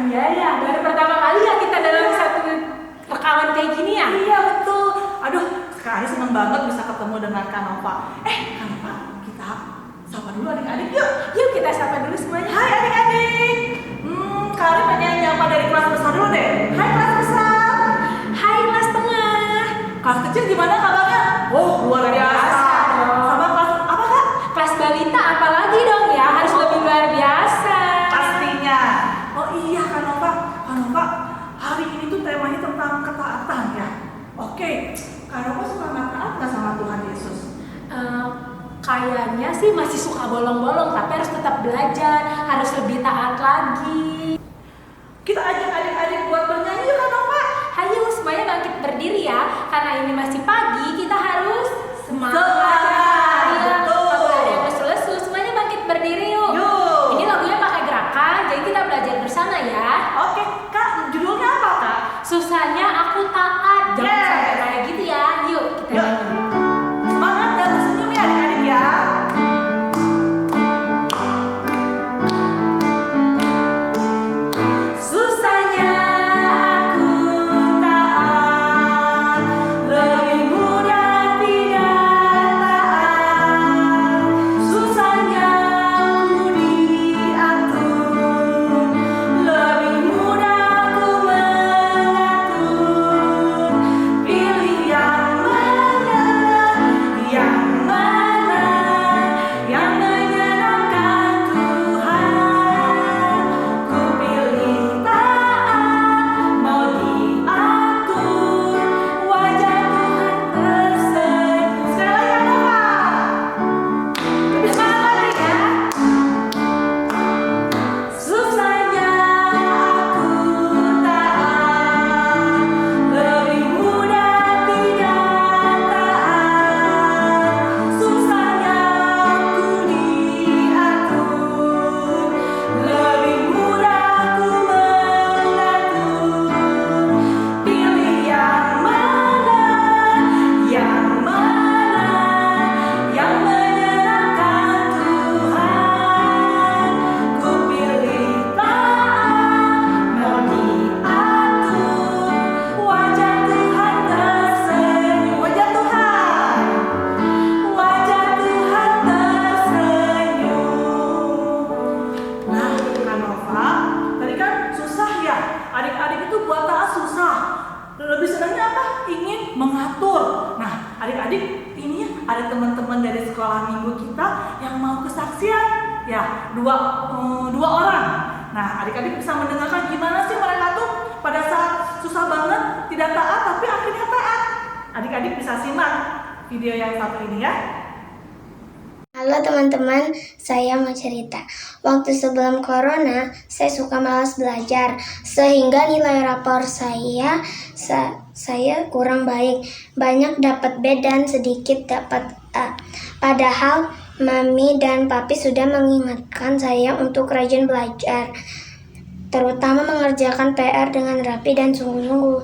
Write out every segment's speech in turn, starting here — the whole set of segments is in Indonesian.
Iya ya, baru pertama kali ya kita dalam satu rekaman kayak gini ya. Iya betul. Aduh, sekarang seneng banget bisa ketemu dengan Kak Nova. Kak Nova, kita sapa dulu adik-adik yuk. Yuk kita sapa dulu semuanya. Hai adik-adik. Kak Arif pengen nyapa dari kelas besar dulu deh. Hai kelas besar. Hai kelas tengah. Kelas kecil gimana kabarnya? Oh, luar biasa. Sama kelas apa Kak? Kelas balita apalagi dong ya, harus lebih luar biasa. Pastinya. Oh iya Kak Nova, hari ini tuh temanya tentang ketaatan ya. Oke, Kak Nova suka taat nggak sama Tuhan Yesus? Kayaknya sih masih suka bolong-bolong, tapi harus tetap belajar, harus lebih taat lagi. Kita ajak adik-adik buat bernyanyi yuk Kak Nova. Hayo semuanya bangkit berdiri ya, karena ini masih pagi, kita harus semangat. Betul. Kalau ada yang lesu-lesu, semuanya bangkit berdiri yuk. Ini lagunya pakai gerakan, jadi kita belajar bersama ya. Oke, Kak, judulnya apa Kak? Susahnya aku taat. Jangan sampai kayak gitu ya. Yuk kita nyanyi. Semangat dan senyum ya adik-adik ya. Susahnya aku taat, lebih mudah tidak taat. Susahnya aku diatur, lebih mudah aku mengatur. Pilih yang mana, yang menyenangkan Tuhan. Ku pilih taat, mau diatur, wajah Tuhan tersenyum. Sekali lagi Kak Nova. Lebih semangat ya. Susahnya aku taat, lebih mudah tidak taat. Susahnya aku diatur, lebih mudah aku mengatur. Pilih yang mana, yang menyenangkan Tuhan. Ku pilih taat, mau diatur, wajah Tuhan tersenyum. Wajah Tuhan. Wajah Tuhan tersenyum. Nah, Kak Nova, tadi kan susah ya. Adik-adik itu buat taat susah. Lebih senangnya apa? Ingin mengatur. Nah, adik-adik ini ada teman-teman dari sekolah minggu kita yang mau kesaksian. Ya, dua orang. Nah, adik-adik bisa mendengarkan gimana sih mereka tuh pada saat susah banget, tidak taat tapi akhirnya taat. Adik-adik bisa simak video yang satu ini ya. Halo teman-teman, saya mau cerita. Waktu sebelum corona, saya suka malas belajar, sehingga nilai rapor saya kurang baik. Banyak dapat B dan sedikit dapat A. Padahal Mami dan Papi sudah mengingatkan saya untuk rajin belajar, terutama mengerjakan PR dengan rapi dan sungguh-sungguh.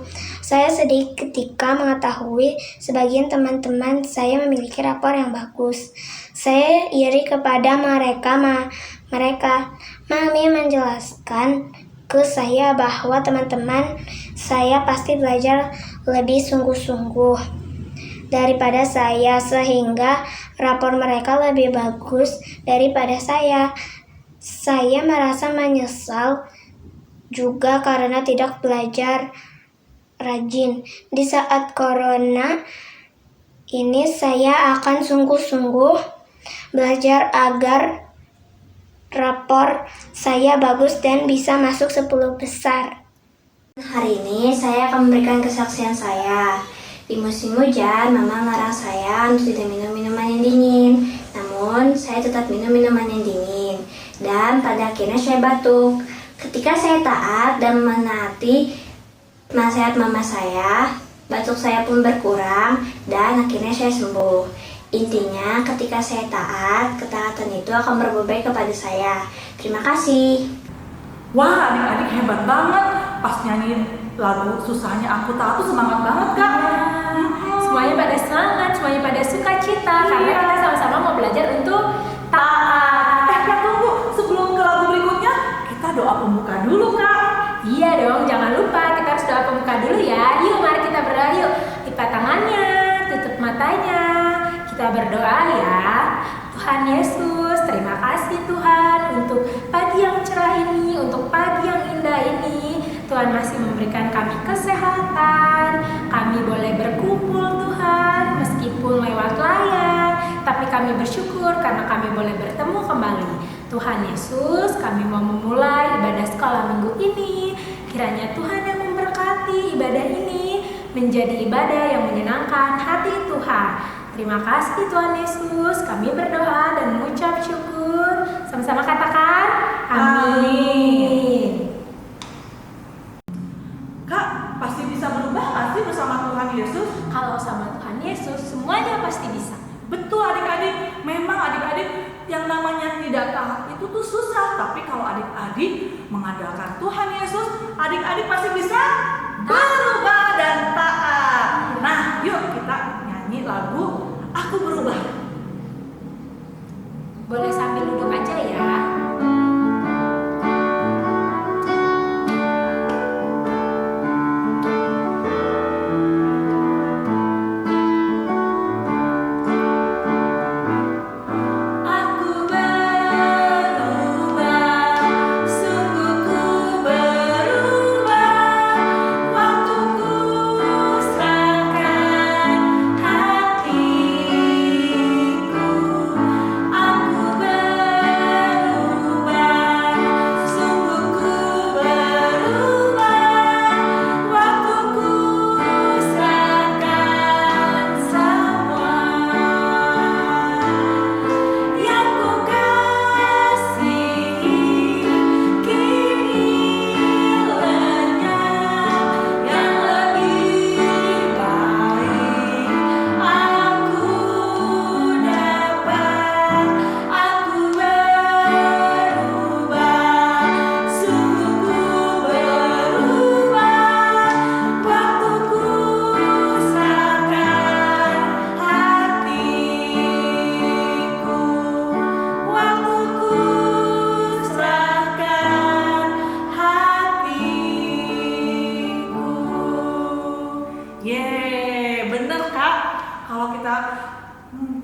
Saya sedih ketika mengetahui sebagian teman-teman saya memiliki rapor yang bagus. Saya iri kepada mereka. Mami menjelaskan ke saya bahwa teman-teman saya pasti belajar lebih sungguh-sungguh daripada saya, sehingga rapor mereka lebih bagus daripada saya. Saya merasa menyesal juga karena tidak belajar rajin. Di saat corona ini saya akan sungguh-sungguh belajar agar rapor saya bagus dan bisa masuk 10 besar. Hari ini saya akan memberikan kesaksian saya. Di musim hujan, Mama melarang saya untuk tidak minum minuman yang dingin. Namun, saya tetap minum minuman yang dingin. Dan pada akhirnya saya batuk. Ketika saya taat dan menaati nasihat Mama saya, batuk saya pun berkurang dan akhirnya saya sembuh. Intinya, ketika saya taat, ketaatan itu akan berbuah baik kepada saya. Terima kasih. Wah, adik-adik hebat banget. Pas nyanyiin lagu Susahnya Aku Taat tuh semangat banget Kak. Semuanya pada semangat, semuanya pada sukacita, karena kita sama-sama mau belajar untuk taat. Kak tunggu, sebelum ke lagu berikutnya kita doa pembuka dulu Kak. Iya dong, jangan lupa kita harus doa pembuka dulu ya. Yuk, mari kita berdoa yuk. Lipat tangannya, tutup matanya. Kita berdoa ya. Tuhan Yesus, terima kasih Tuhan untuk pagi yang cerah ini, untuk pagi yang indah ini. Tuhan masih memberikan kami kesehatan. Kami boleh berkumpul Tuhan, meskipun lewat layar. Tapi kami bersyukur karena kami boleh bertemu kembali. Tuhan Yesus, kami mau memulai ibadah sekolah minggu ini. Kiranya Tuhan yang memberkati ibadah ini menjadi ibadah yang menyenangkan hati Tuhan. Terima kasih Tuhan Yesus, kami berdoa dan mengucap syukur. Sama-sama katakan, amin. Kak, pasti bisa berubah nggak sih bersama Tuhan Yesus? Kalau sama Tuhan Yesus, semuanya pasti bisa. Betul adik-adik, memang adik-adik yang namanya tidak taat itu tuh susah. Tapi kalau adik-adik mengandalkan Tuhan Yesus, adik-adik pasti bisa berubah dan taat. Nah, yuk kita nyanyi lagu Aku Berubah. Boleh sambil duduk aja ya.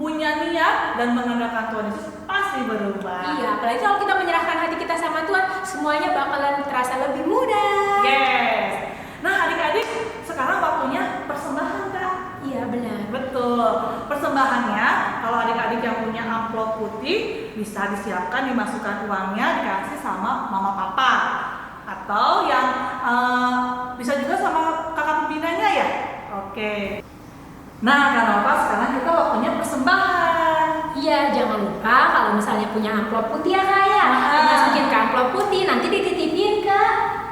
punya niat dan mengandalkan Tuhan Yesus pasti berubah. Iya, apalagi kalau kita menyerahkan hati kita sama Tuhan, semuanya bakalan terasa lebih mudah. Yes. Nah adik-adik, sekarang waktunya persembahan Kak. Iya benar. Betul. Persembahannya, kalau adik-adik yang punya amplop putih, bisa disiapkan, dimasukkan uangnya, dikasih sama mama papa. Atau yang bisa juga sama kakak pembinanya ya. Oke. Nah, Kanova, sekarang kita waktunya persembahan. Iya, jangan lupa kalau misalnya punya amplop putih ya Kak ya, dimasukin ke amplop putih, nanti dititipin ke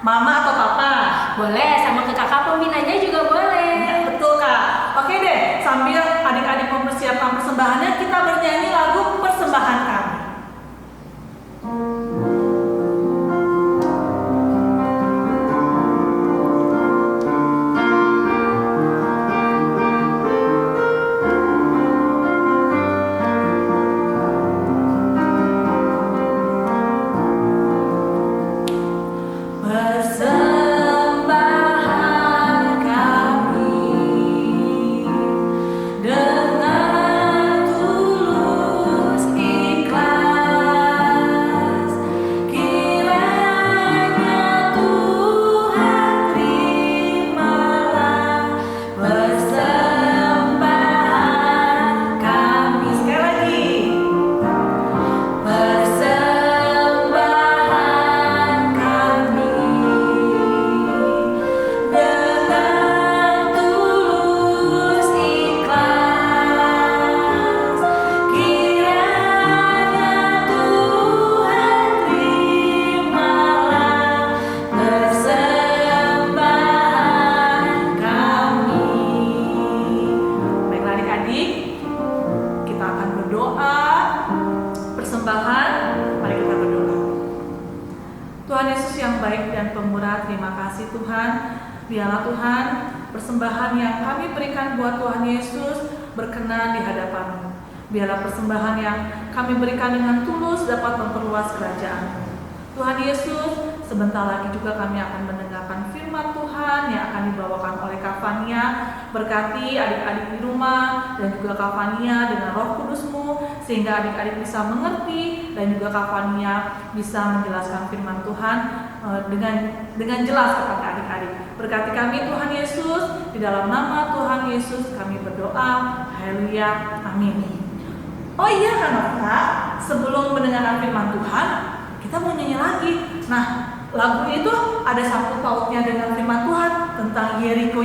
mama atau papa. Boleh, sama ke kakak pembinanya juga boleh. Ya, betul Kak. Oke deh, sambil adik-adik mempersiapkan persembahannya, kita bernyanyi lagu Persembahan Kami. Biarlah Tuhan, persembahan yang kami berikan buat Tuhan Yesus berkenan di hadapan-Mu. Biarlah persembahan yang kami berikan dengan tulus dapat memperluas kerajaan-Mu. Tuhan Yesus, sebentar lagi juga kami akan mendengarkan firman Tuhan yang akan dibawakan oleh Kak Fania. Berkati adik-adik di rumah dan juga Kak Fania dengan Roh Kudus-Mu, sehingga adik-adik bisa mengerti dan juga Kak Fania bisa menjelaskan firman Tuhan dengan jelas kepada adik-adik. Berkati kami Tuhan Yesus, di dalam nama Tuhan Yesus kami berdoa. Haleluya, amin. Oh iya kan Nova, sebelum mendengarkan firman Tuhan, kita mau nyanyi lagi. Nah, lagu itu ada sangkut pautnya dengan firman Tuhan tentang Yeriko.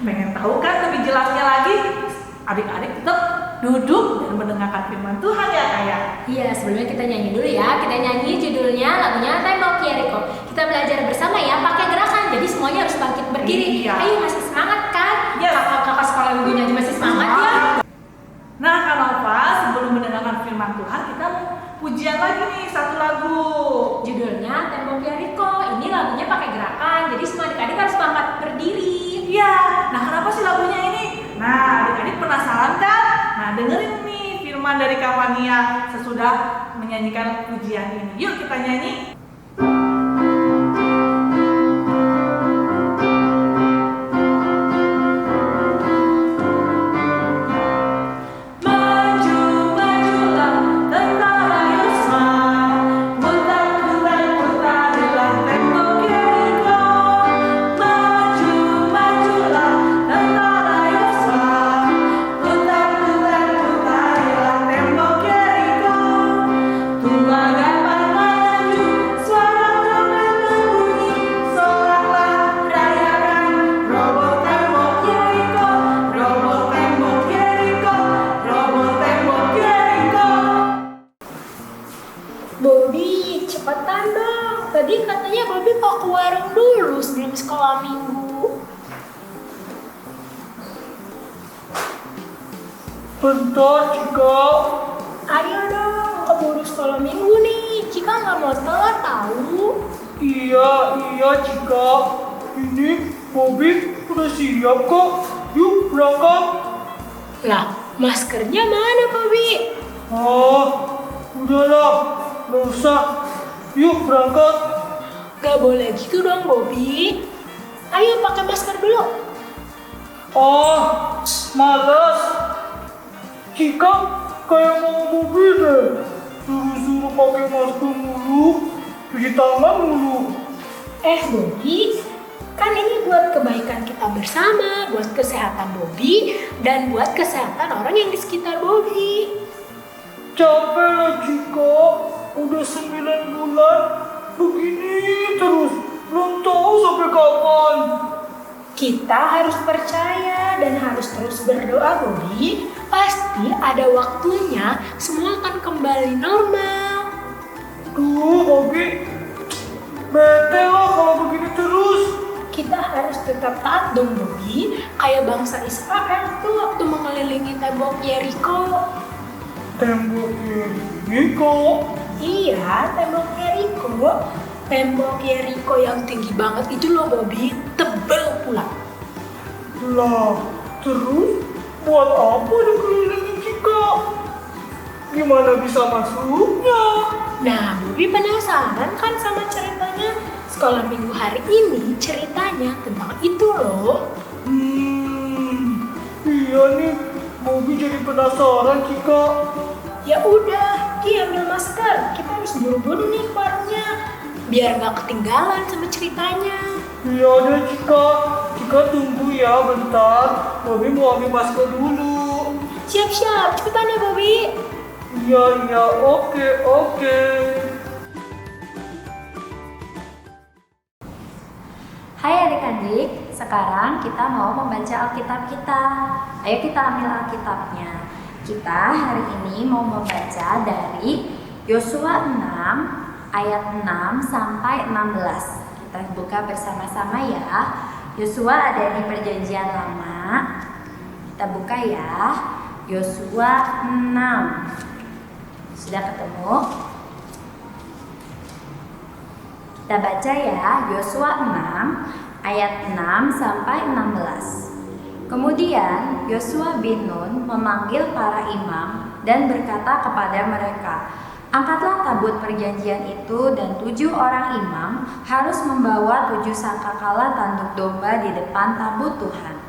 Pengen tahu kan lebih jelasnya lagi? Adik-adik tetap duduk dan mendengarkan firman Tuhan ya Kak. Iya, sebelumnya kita nyanyi dulu ya. Kita nyanyi judulnya lagunya Tembok Yeriko. Kita belajar bersama ya, pakai gerakan. Jadi semuanya harus bangkit berdiri. Iya. Ayo, masih semangat kan? Yes. Kakak sekolah minggu nyanyi masih semangat ya? Nah Kak Nova, sebelum mendengarkan firman Tuhan, kita mau pujian lagi nih, satu lagu. Judulnya Tembok Yeriko. Ini lagunya pakai gerakan. Jadi semua adik-adik harus bangkit berdiri. Iya, nah kenapa sih lagunya ini? Nah, adik-adik penasaran kan? Nah, dengerin nih firman dari Kak Fania sesudah menyanyikan pujian ini. Yuk kita nyanyi. Bobby, cepetan dong. Tadi katanya Bobby mau ke warung dulu sebelum sekolah minggu. Bentar, Cika. Ayo dong, keburu sekolah minggu nih. Cika nggak mau telat tahu. Iya, Cika. Ini Bobby udah siap kok. Yuk berangkat. Lah, maskernya mana Bobby? Udahlah, gak usah. Yuk berangkat. Gak boleh gitu dong Bobby. Ayo pakai masker dulu. Males. Cika kayak mau Bobby deh. Suruh-suruh pakai masker mulu, cuci tangan mulu. Bobby, kan ini buat kebaikan kita bersama, buat kesehatan Bobby, dan buat kesehatan orang yang di sekitar Bobby. Capek lah Cika, udah 9 bulan begini terus, belum tahu sampai kapan. Kita harus percaya dan harus terus berdoa Bobby. Pasti ada waktunya semua akan kembali normal. Bobby, bete lah kalau begini terus. Kita harus tetap taat dong Bobby, kayak bangsa Israel tuh waktu mengelilingi tembok Yeriko. Tembok Yeriko? Iya, tembok Yeriko. Tembok Yeriko yang tinggi banget itu loh Bobby, tebel pula. Lah, terus buat apa dikelilingi Cika? Gimana bisa masuknya? Nah, Bobby penasaran kan sama ceritanya? Sekolah minggu hari ini ceritanya tentang itu loh. Iya nih, Bobby jadi penasaran Cika. Ya udah, ambil masker. Kita harus buru-buru nih ke warungnya, biar nggak ketinggalan sama ceritanya. Iya deh Cika tunggu ya bentar. Bobby mau ambil masker dulu. Siap-siap, cepetan ya Bobby. Iya, oke. Hai adik-adik, sekarang kita mau membaca Alkitab kita. Ayo kita ambil Alkitabnya. Kita hari ini mau membaca dari Yosua 6 ayat 6 sampai 16. Kita buka bersama-sama ya. Yosua ada di Perjanjian Lama. Kita buka ya. Yosua 6. Sudah ketemu? Kita baca ya, Yosua 6 ayat 6 sampai 16. Kemudian Yosua bin Nun memanggil para imam dan berkata kepada mereka, Angkatlah tabut perjanjian itu dan 7 orang imam harus membawa 7 sangkakala tanduk domba di depan tabut Tuhan.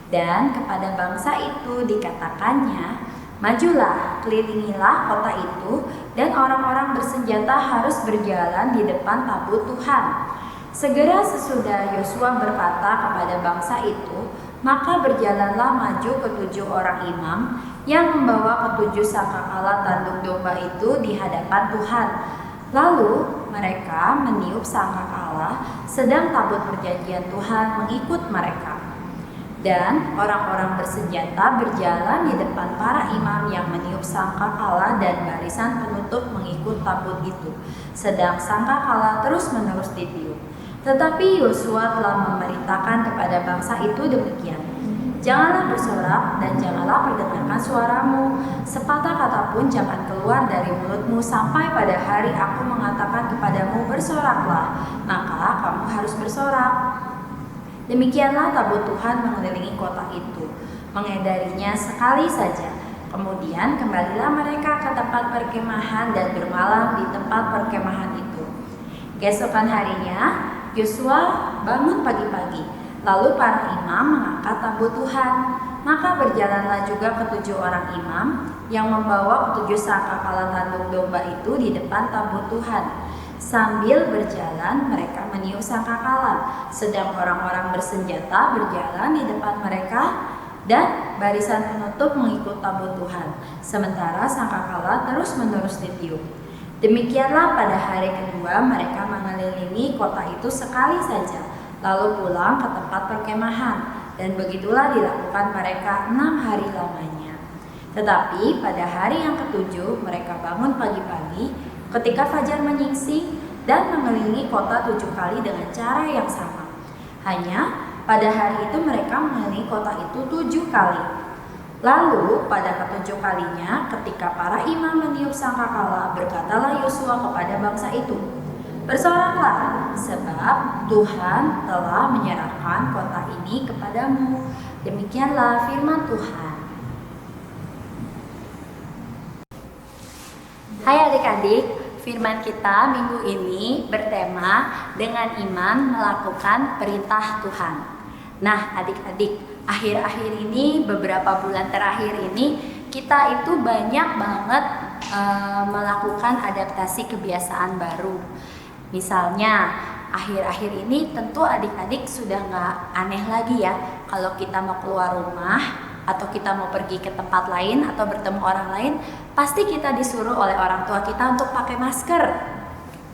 Dan kepada bangsa itu dikatakannya, majulah, kelilingilah kota itu, dan orang-orang bersenjata harus berjalan di depan tabut Tuhan. Segera sesudah Yosua berkata kepada bangsa itu, maka berjalanlah maju ke-7 orang imam yang membawa ke-7 sangkakala tanduk domba itu di hadapan Tuhan. Lalu mereka meniup sangkakala, sedang tabut perjanjian Tuhan mengikut mereka. Dan orang-orang bersenjata berjalan di depan para imam yang meniup sangkakala dan barisan penutup mengikut tabut itu, sedang sangkakala terus-menerus ditiup. Tetapi Yosua telah memerintahkan kepada bangsa itu demikian, janganlah bersorak dan janganlah perdengarkan suaramu, sepatah kata pun jangan keluar dari mulutmu sampai pada hari aku mengatakan kepadamu bersoraklah, maka kamu harus bersorak. Demikianlah tabut Tuhan mengelilingi kota itu, mengedarinya sekali saja. Kemudian kembalilah mereka ke tempat perkemahan dan bermalam di tempat perkemahan itu. Keesokan harinya Yosua bangun pagi-pagi, lalu para imam mengangkat tabut Tuhan. Maka berjalanlah juga ke-7 orang imam yang membawa ke-7 sangkakala tanduk domba itu di depan tabut Tuhan. Sambil berjalan mereka meniup sangkakala, sedang orang-orang bersenjata berjalan di depan mereka dan barisan penutup mengikut tabut Tuhan, sementara sangkakala terus-menerus ditiup. Demikianlah pada hari kedua mereka mengelilingi kota itu sekali saja, lalu pulang ke tempat perkemahan, dan begitulah dilakukan mereka 6 hari lamanya. Tetapi pada hari yang ke-7 mereka bangun pagi-pagi ketika fajar menyingsing dan mengelilingi kota 7 kali dengan cara yang sama. Hanya pada hari itu mereka mengelilingi kota itu 7 kali. Lalu pada ke-7 kalinya ketika para imam meniup sangkakala, berkatalah Yosua kepada bangsa itu, bersoraklah, sebab Tuhan telah menyerahkan kota ini kepadamu. Demikianlah firman Tuhan. Hai adik-adik, firman kita minggu ini bertema dengan iman melakukan perintah Tuhan. Nah adik-adik, akhir-akhir ini, beberapa bulan terakhir ini, kita itu banyak banget melakukan adaptasi kebiasaan baru. Misalnya, akhir-akhir ini tentu adik-adik sudah nggak aneh lagi ya kalau kita mau keluar rumah atau kita mau pergi ke tempat lain atau bertemu orang lain, pasti kita disuruh oleh orang tua kita untuk pakai masker.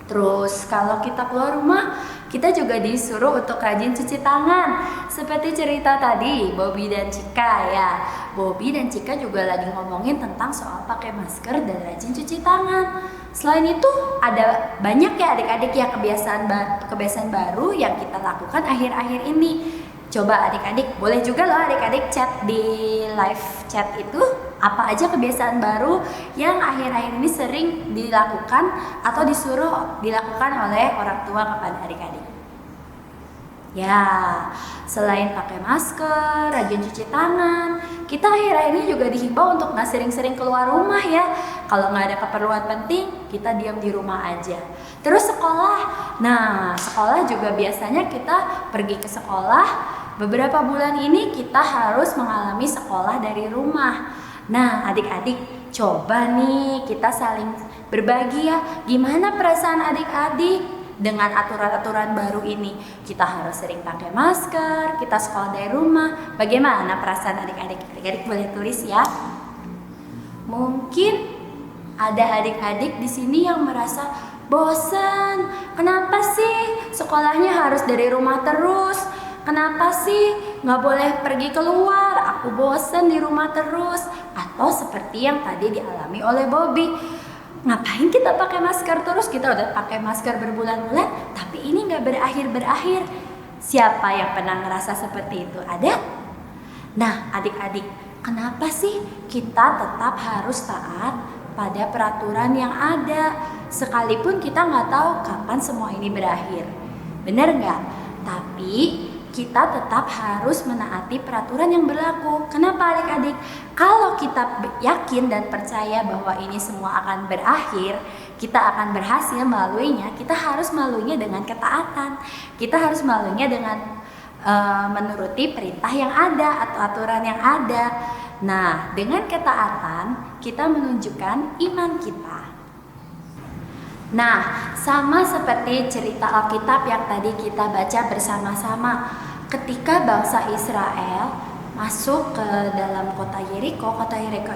Terus kalau kita keluar rumah, kita juga disuruh untuk rajin cuci tangan. Seperti cerita tadi, Bobby dan Cika ya. Bobby dan Cika juga lagi ngomongin tentang soal pakai masker dan rajin cuci tangan. Selain itu, ada banyak ya adik-adik ya kebiasaan baru yang kita lakukan akhir-akhir ini. Coba adik-adik, boleh juga loh adik-adik chat di live chat itu apa aja kebiasaan baru yang akhir-akhir ini sering dilakukan atau disuruh dilakukan oleh orang tua kepada adik-adik. Ya, selain pakai masker, rajin cuci tangan, kita akhir-akhir ini juga dihimbau untuk nggak sering-sering keluar rumah ya. Kalau nggak ada keperluan penting, kita diam di rumah aja. Terus sekolah, nah sekolah juga biasanya kita pergi ke sekolah. Beberapa bulan ini kita harus mengalami sekolah dari rumah. Nah adik-adik, coba nih kita saling berbagi ya, gimana perasaan adik-adik dengan aturan-aturan baru ini. Kita harus sering pakai masker, kita sekolah dari rumah. Bagaimana perasaan adik-adik? Adik-adik boleh tulis ya. Mungkin ada adik-adik di sini yang merasa bosan. Kenapa sih sekolahnya harus dari rumah terus? Kenapa sih nggak boleh pergi keluar? Aku bosan di rumah terus. Atau seperti yang tadi dialami oleh Bobby, ngapain kita pakai masker terus? Kita udah pakai masker berbulan-bulan, tapi ini nggak berakhir-berakhir. Siapa yang pernah ngerasa seperti itu? Ada? Nah adik-adik, kenapa sih kita tetap harus taat pada peraturan yang ada? Sekalipun kita nggak tahu kapan semua ini berakhir. Bener nggak? Tapi kita tetap harus menaati peraturan yang berlaku. Kenapa adik-adik? Kalau kita yakin dan percaya bahwa ini semua akan berakhir, kita akan berhasil melaluinya, kita harus melaluinya dengan ketaatan. Kita harus melaluinya dengan menuruti perintah yang ada atau aturan yang ada. Nah, dengan ketaatan kita menunjukkan iman kita. Nah, sama seperti cerita Alkitab yang tadi kita baca bersama-sama. Ketika bangsa Israel masuk ke dalam kota Yeriko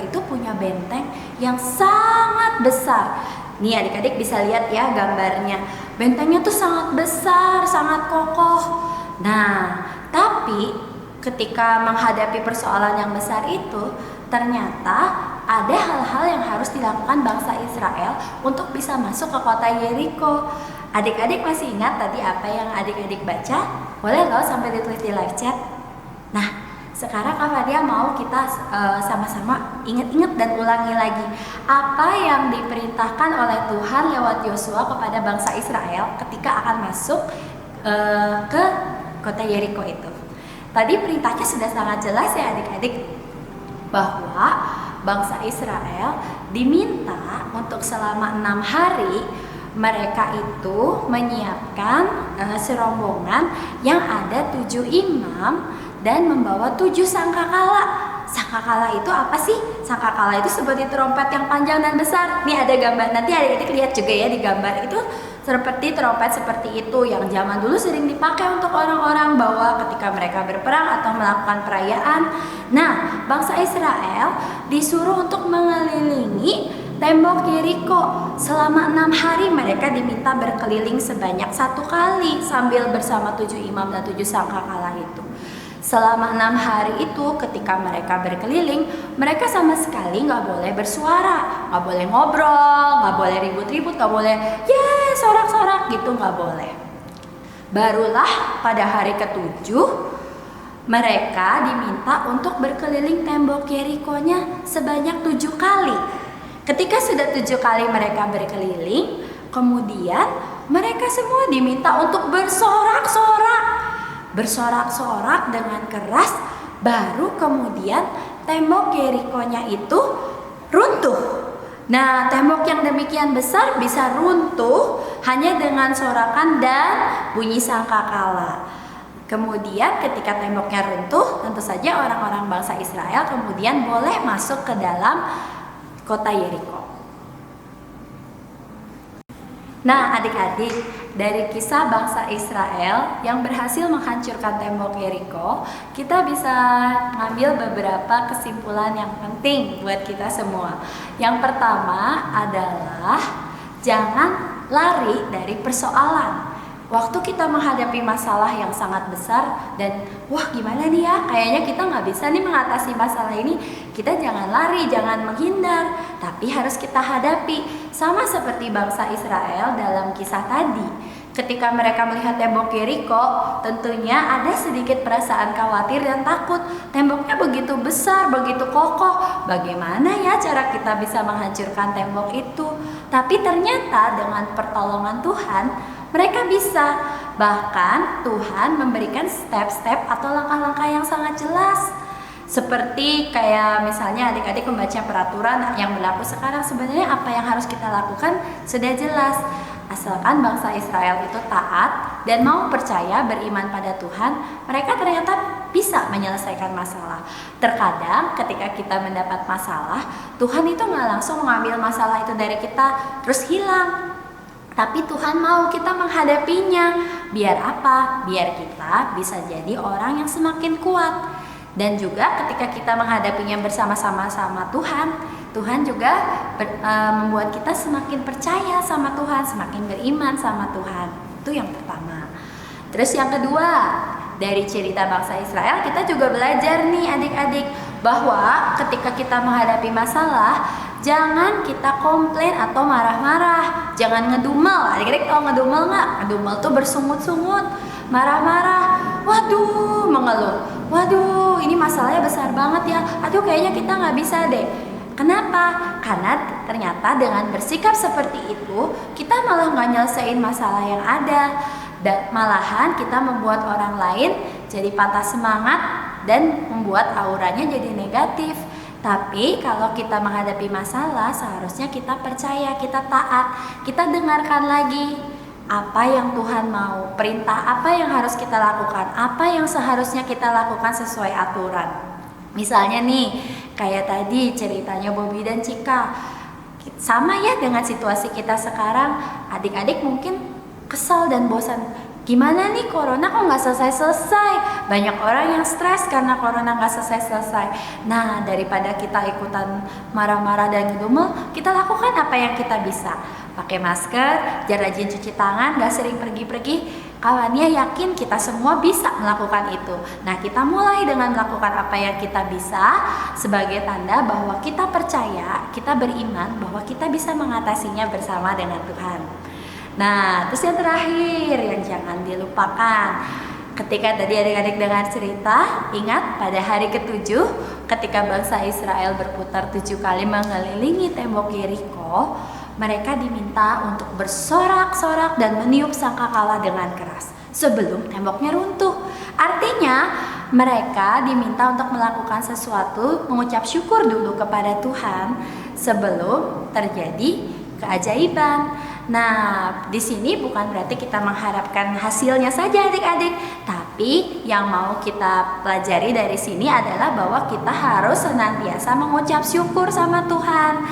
itu punya benteng yang sangat besar. Nih adik-adik bisa lihat ya gambarnya. Bentengnya tuh sangat besar, sangat kokoh. Nah, tapi ketika menghadapi persoalan yang besar itu, ternyata ada hal-hal yang harus dilakukan bangsa Israel untuk bisa masuk ke kota Yeriko. Adik-adik masih ingat tadi apa yang adik-adik baca? Boleh loh sampai ditulis di live chat. Nah, sekarang Kak Fadia mau kita sama-sama ingat-ingat dan ulangi lagi apa yang diperintahkan oleh Tuhan lewat Yosua kepada bangsa Israel ketika akan masuk ke kota Yeriko itu. Tadi perintahnya sudah sangat jelas ya adik-adik, bahwa bangsa Israel diminta untuk selama 6 hari mereka itu menyiapkan serombongan yang ada 7 imam dan membawa 7 sangkakala. Sangkakala itu apa sih? Sangkakala itu seperti trompet yang panjang dan besar. Nih ada gambar, nanti adik-adik lihat juga ya di gambar itu seperti trompet seperti itu yang zaman dulu sering dipakai untuk orang-orang bawa ketika mereka berperang atau melakukan perayaan. Nah, bangsa Israel disuruh untuk mengelilingi tembok Yeriko. Selama 6 hari mereka diminta berkeliling sebanyak 1 kali sambil bersama 7 imam dan 7 sangkakala itu. Selama 6 hari itu ketika mereka berkeliling, mereka sama sekali nggak boleh bersuara, nggak boleh ngobrol, nggak boleh ribut-ribut, nggak boleh sorak-sorak gitu, nggak boleh. Barulah pada hari ke-7 mereka diminta untuk berkeliling tembok Yeriko-nya sebanyak 7 kali. Ketika sudah 7 kali mereka berkeliling, kemudian mereka semua diminta untuk bersorak-sorak dengan keras, baru kemudian tembok Yeriko-nya itu runtuh. Nah, tembok yang demikian besar bisa runtuh hanya dengan sorakan dan bunyi sangkakala. Kemudian ketika temboknya runtuh, tentu saja orang-orang bangsa Israel kemudian boleh masuk ke dalam kota Yeriko. Nah, adik-adik, dari kisah bangsa Israel yang berhasil menghancurkan tembok Yeriko, kita bisa ngambil beberapa kesimpulan yang penting buat kita semua. Yang pertama adalah jangan lari dari persoalan. Waktu kita menghadapi masalah yang sangat besar dan wah gimana nih ya, kayaknya kita nggak bisa nih mengatasi masalah ini, kita jangan lari, jangan menghindar, tapi harus kita hadapi. Sama seperti bangsa Israel dalam kisah tadi, ketika mereka melihat tembok Yeriko, tentunya ada sedikit perasaan khawatir dan takut. Temboknya begitu besar, begitu kokoh, bagaimana ya cara kita bisa menghancurkan tembok itu? Tapi ternyata dengan pertolongan Tuhan, mereka bisa. Bahkan Tuhan memberikan step-step atau langkah-langkah yang sangat jelas. Seperti kayak misalnya adik-adik membaca peraturan yang berlaku sekarang, sebenarnya apa yang harus kita lakukan sudah jelas. Asalkan bangsa Israel itu taat dan mau percaya beriman pada Tuhan, mereka ternyata bisa menyelesaikan masalah. Terkadang ketika kita mendapat masalah, Tuhan itu nggak langsung mengambil masalah itu dari kita terus hilang. Tapi Tuhan mau kita menghadapinya. Biar apa? Biar kita bisa jadi orang yang semakin kuat. Dan juga ketika kita menghadapinya bersama-sama sama Tuhan, Tuhan juga membuat kita semakin percaya sama Tuhan, semakin beriman sama Tuhan. Itu yang pertama. Terus yang kedua, dari cerita bangsa Israel kita juga belajar nih adik-adik, bahwa ketika kita menghadapi masalah, jangan kita komplain atau marah-marah, jangan ngedumel. Adik-adik tahu ngedumel nggak? Ngedumel tuh bersungut-sungut, marah-marah, waduh, mengeluh, waduh ini masalahnya besar banget ya, aduh kayaknya kita nggak bisa deh. Kenapa? Karena ternyata dengan bersikap seperti itu, kita malah nggak nyelesain masalah yang ada. dan malahan kita membuat orang lain jadi patah semangat dan membuat auranya jadi negatif. Tapi kalau kita menghadapi masalah, seharusnya kita percaya, kita taat, kita dengarkan lagi apa yang Tuhan mau, perintah apa yang harus kita lakukan, apa yang seharusnya kita lakukan sesuai aturan. Misalnya nih, kayak tadi ceritanya Bobby dan Cika, sama ya dengan situasi kita sekarang. Adik-adik mungkin kesal dan bosan. Gimana nih corona kok nggak selesai-selesai? Banyak orang yang stres karena corona nggak selesai-selesai. Nah, daripada kita ikutan marah-marah dan ngedumel, kita lakukan apa yang kita bisa. Pakai masker, rajin cuci tangan, nggak sering pergi-pergi. Kawannya yakin kita semua bisa melakukan itu. Nah, kita mulai dengan melakukan apa yang kita bisa sebagai tanda bahwa kita percaya, kita beriman bahwa kita bisa mengatasinya bersama dengan Tuhan. Nah, terus yang terakhir yang jangan dilupakan, ketika tadi adik-adik dengar cerita, ingat pada hari ke-7 ketika bangsa Israel berputar 7 kali mengelilingi tembok Yeriko, mereka diminta untuk bersorak-sorak dan meniup sangkakala dengan keras sebelum temboknya runtuh. Artinya mereka diminta untuk melakukan sesuatu, mengucap syukur dulu kepada Tuhan sebelum terjadi keajaiban. Nah, di sini bukan berarti kita mengharapkan hasilnya saja adik-adik, tapi yang mau kita pelajari dari sini adalah bahwa kita harus senantiasa mengucap syukur sama Tuhan.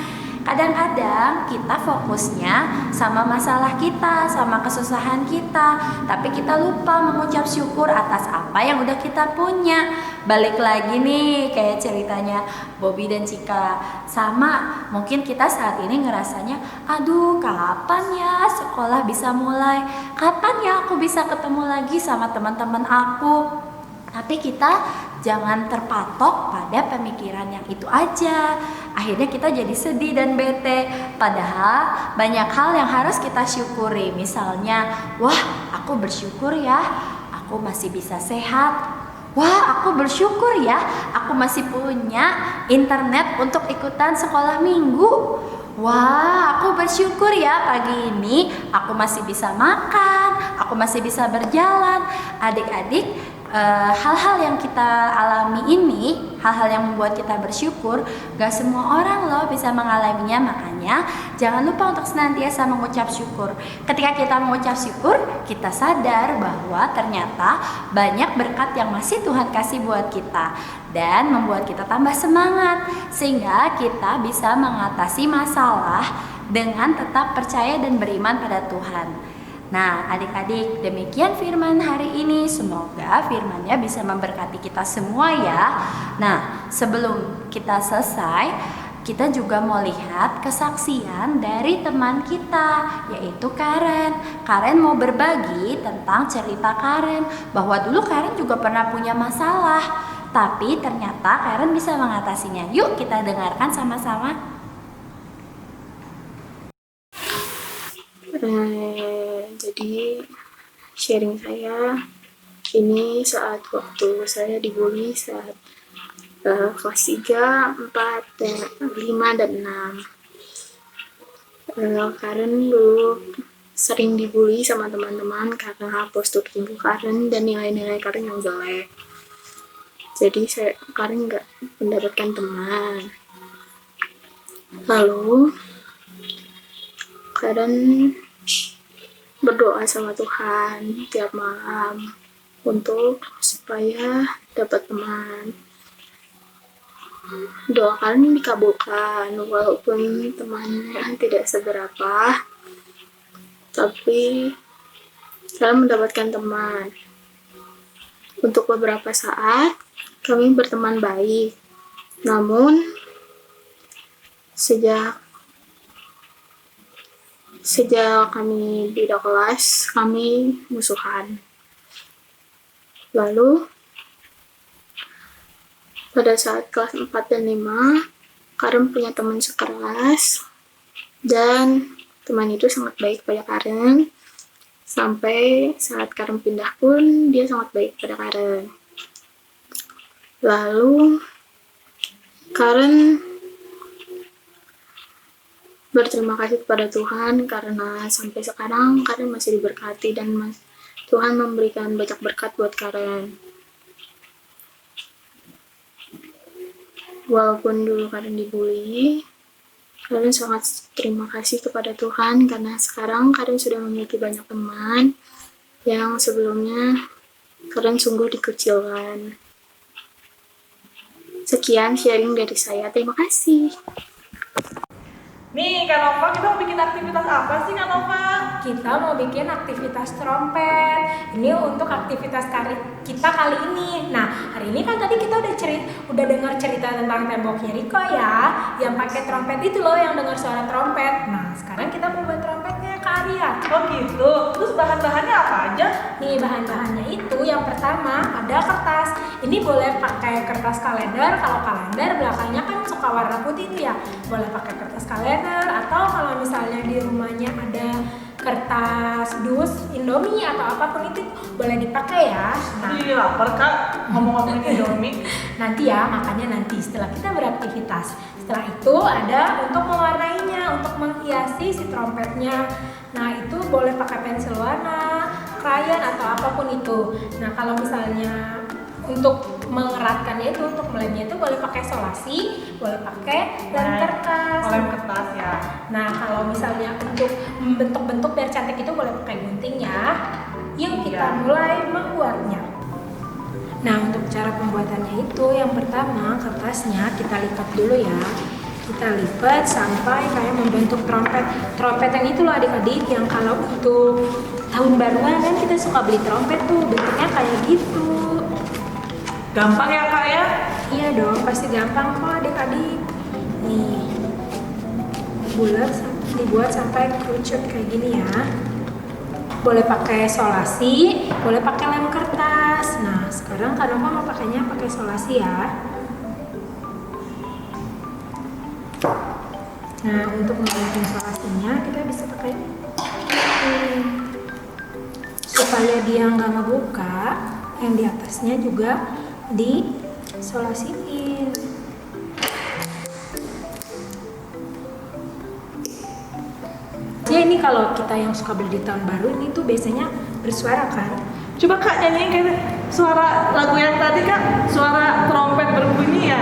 Kadang-kadang kita fokusnya sama masalah kita, sama kesusahan kita, tapi kita lupa mengucap syukur atas apa yang udah kita punya. Balik lagi nih kayak ceritanya Bobby dan Cika. Sama, mungkin kita saat ini ngerasanya, aduh kapan ya sekolah bisa mulai? Kapan ya aku bisa ketemu lagi sama teman-teman aku? Tapi kita jangan terpatok pada pemikiran yang itu aja. Akhirnya kita jadi sedih dan bete. Padahal banyak hal yang harus kita syukuri. Misalnya, wah aku bersyukur ya, aku masih bisa sehat. Wah aku bersyukur ya, aku masih punya internet untuk ikutan sekolah minggu. Wah aku bersyukur ya pagi ini aku masih bisa makan, aku masih bisa berjalan. Adik-adik, hal-hal yang kita alami ini, hal-hal yang membuat kita bersyukur, gak semua orang loh bisa mengalaminya. Makanya jangan lupa untuk senantiasa mengucap syukur. Ketika kita mengucap syukur, kita sadar bahwa ternyata banyak berkat yang masih Tuhan kasih buat kita dan membuat kita tambah semangat, sehingga kita bisa mengatasi masalah dengan tetap percaya dan beriman pada Tuhan. Nah, adik-adik, demikian firman hari ini. Semoga firman-Nya bisa memberkati kita semua ya. Nah, sebelum kita selesai, kita juga mau lihat kesaksian dari teman kita, yaitu Karen. Karen mau berbagi tentang cerita Karen, bahwa dulu Karen juga pernah punya masalah, tapi ternyata Karen bisa mengatasinya. Yuk kita dengarkan sama-sama. Jadi sharing saya ini saat waktu saya dibully saat kelas 3, 4, 5, dan 6. Karen dulu sering dibully sama teman-teman karena postur tubuh Karen dan nilai-nilai Karen yang jelek. Jadi Karen nggak mendapatkan teman. Lalu Karen berdoa sama Tuhan tiap malam untuk supaya dapat teman. Doa Karen dikabulkan walaupun temannya tidak seberapa, tapi Karen mendapatkan teman. Untuk beberapa saat kami berteman baik, namun sejak kami beda kelas, kami musuhan. Lalu pada saat kelas 4 dan 5, Karen punya teman sekelas, dan teman itu sangat baik pada Karen. Sampai saat Karen pindah pun, dia sangat baik pada Karen. Lalu Karen berterima kasih kepada Tuhan karena sampai sekarang Karen masih diberkati dan Tuhan memberikan banyak berkat buat Karen. Walaupun dulu Karen dibully, Karen sangat terima kasih kepada Tuhan karena sekarang Karen sudah memiliki banyak teman yang sebelumnya Karen sungguh dikucilkan. Sekian sharing dari saya. Terima kasih. Nih Kak Nova, kita mau bikin aktivitas apa sih Kak Nova? Kita mau bikin aktivitas trompet. Ini untuk aktivitas kita kali ini. Nah, hari ini kan tadi kita udah dengar cerita tentang temboknya Riko ya, yang pakai trompet itu loh, yang dengar suara trompet. Nah, sekarang kita mau buat trompetnya Kak Arya. Oh gitu. Terus bahan-bahannya apa aja? Nih bahan-bahannya itu yang pertama ada kertas. Ini boleh pakai kertas kalender. Kalau kalender belakangnya kan suka warna putih itu ya. Boleh pakai kertas kalender, atau kalau misalnya di rumahnya ada kertas dus Indomie atau apapun itu boleh dipakai ya. Nah, Ih, lapar Kak, ngomong-ngomongin Indomie. nanti ya, makanya nanti setelah kita beraktivitas. Setelah itu ada untuk mewarnainya, untuk menghiasi si trompetnya. Nah, itu boleh pakai pensil warna, krayon atau apapun itu. Nah, kalau misalnya untuk mengeratkannya itu, untuk melemnya itu boleh pakai solasi, boleh pakai lem kertas. Lem kertas ya. Nah, kalau misalnya untuk membentuk-bentuk biar cantik itu boleh pakai gunting ya. Yuk kita mulai membuatnya. Nah, untuk cara pembuatannya itu yang pertama kertasnya kita lipat dulu ya. Kita lipat sampai kayak membentuk trompet. Trompet yang itu loh adik-adik, yang kalau untuk tahun baruan kan kita suka beli trompet tuh, bentuknya kayak gitu. Gampang ya Kak ya? Iya dong, pasti gampang kok adik-adik. Nih, bulat dibuat sampai kerucut kayak gini ya. Boleh pakai solasi, boleh pakai lem kertas. Nah, sekarang Kak Nova mau pakainya pakai solasi ya. Nah, untuk membuat solasinya kita bisa pakai ini supaya dia nggak ngebuka. Yang di atasnya juga disolasiin. Ya, ini kalau kita yang suka beli di tahun baru ini tuh biasanya bersuara kan. Coba Kak nyanyiin kayak suara lagu yang tadi Kak, suara trompet berbunyi ya.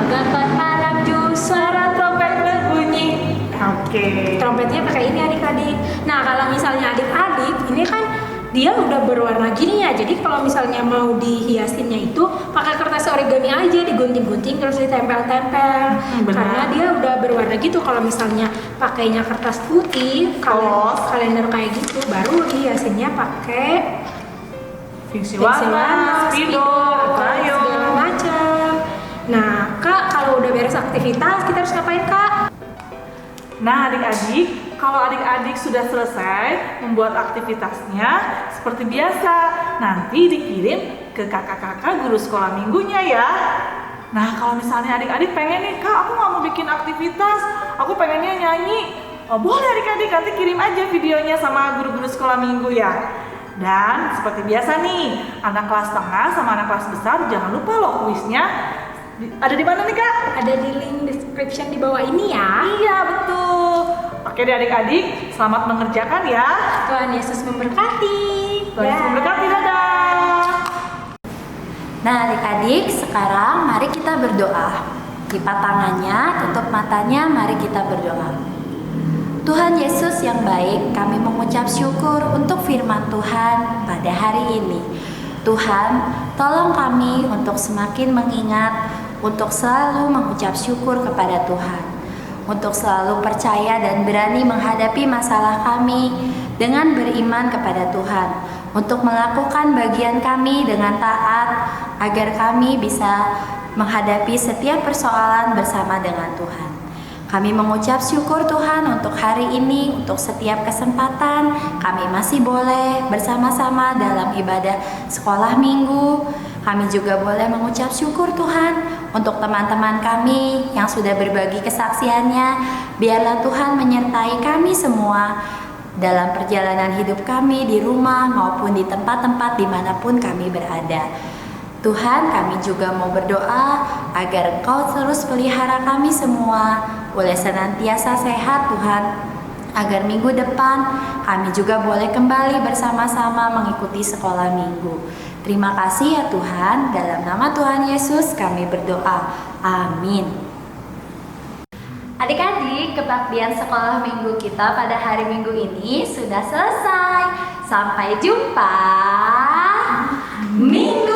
Bagaimana malam jus suara trompet berbunyi. Oke. Trompetnya pakai ini adik-adik. Nah, kalau misalnya adik-adik ini kan dia udah berwarna gini ya, jadi kalau misalnya mau dihiasinnya itu pakai kertas origami aja, digunting-gunting terus ditempel-tempel. Karena dia udah berwarna gitu. Kalau misalnya pakainya kertas putih, kalau kalender kayak gitu, baru dihiasinnya pakai Fiksi warna, spidol, krayon, segala macam. Nah, Kak, kalau udah beres aktivitas kita harus ngapain Kak? Nah adik-adik, kalau adik-adik sudah selesai membuat aktivitasnya seperti biasa, nanti dikirim ke kakak-kakak guru sekolah minggunya ya. Nah kalau misalnya adik-adik pengen nih, Kak aku nggak mau bikin aktivitas, aku pengennya nyanyi. Oh boleh adik-adik, nanti kirim aja videonya sama guru-guru sekolah minggu ya. Dan seperti biasa nih, anak kelas tengah sama anak kelas besar jangan lupa loh kuisnya. Ada di mana nih Kak? Ada di link description di bawah ini ya. Iya betul. Oke deh adik-adik, selamat mengerjakan ya. Tuhan Yesus memberkati. Tuhan Yesus memberkati, dadah. Nah adik-adik, sekarang mari kita berdoa. Lipat tangannya, tutup matanya, mari kita berdoa. Tuhan Yesus yang baik, kami mengucap syukur untuk firman Tuhan pada hari ini. Tuhan, tolong kami untuk semakin mengingat, untuk selalu mengucap syukur kepada Tuhan, untuk selalu percaya dan berani menghadapi masalah kami dengan beriman kepada Tuhan, untuk melakukan bagian kami dengan taat, agar kami bisa menghadapi setiap persoalan bersama dengan Tuhan. Kami mengucap syukur Tuhan untuk hari ini, untuk setiap kesempatan kami masih boleh bersama-sama dalam ibadah sekolah minggu. Kami juga boleh mengucap syukur Tuhan untuk teman-teman kami yang sudah berbagi kesaksiannya. Biarlah Tuhan menyertai kami semua dalam perjalanan hidup kami di rumah maupun di tempat-tempat dimanapun kami berada. Tuhan, kami juga mau berdoa agar Engkau terus pelihara kami semua, boleh senantiasa sehat Tuhan. agar minggu depan kami juga boleh kembali bersama-sama mengikuti sekolah minggu. Terima kasih ya Tuhan, dalam nama Tuhan Yesus kami berdoa. Amin. Adik-adik, kebaktian sekolah minggu kita pada hari Minggu ini sudah selesai. Sampai jumpa minggu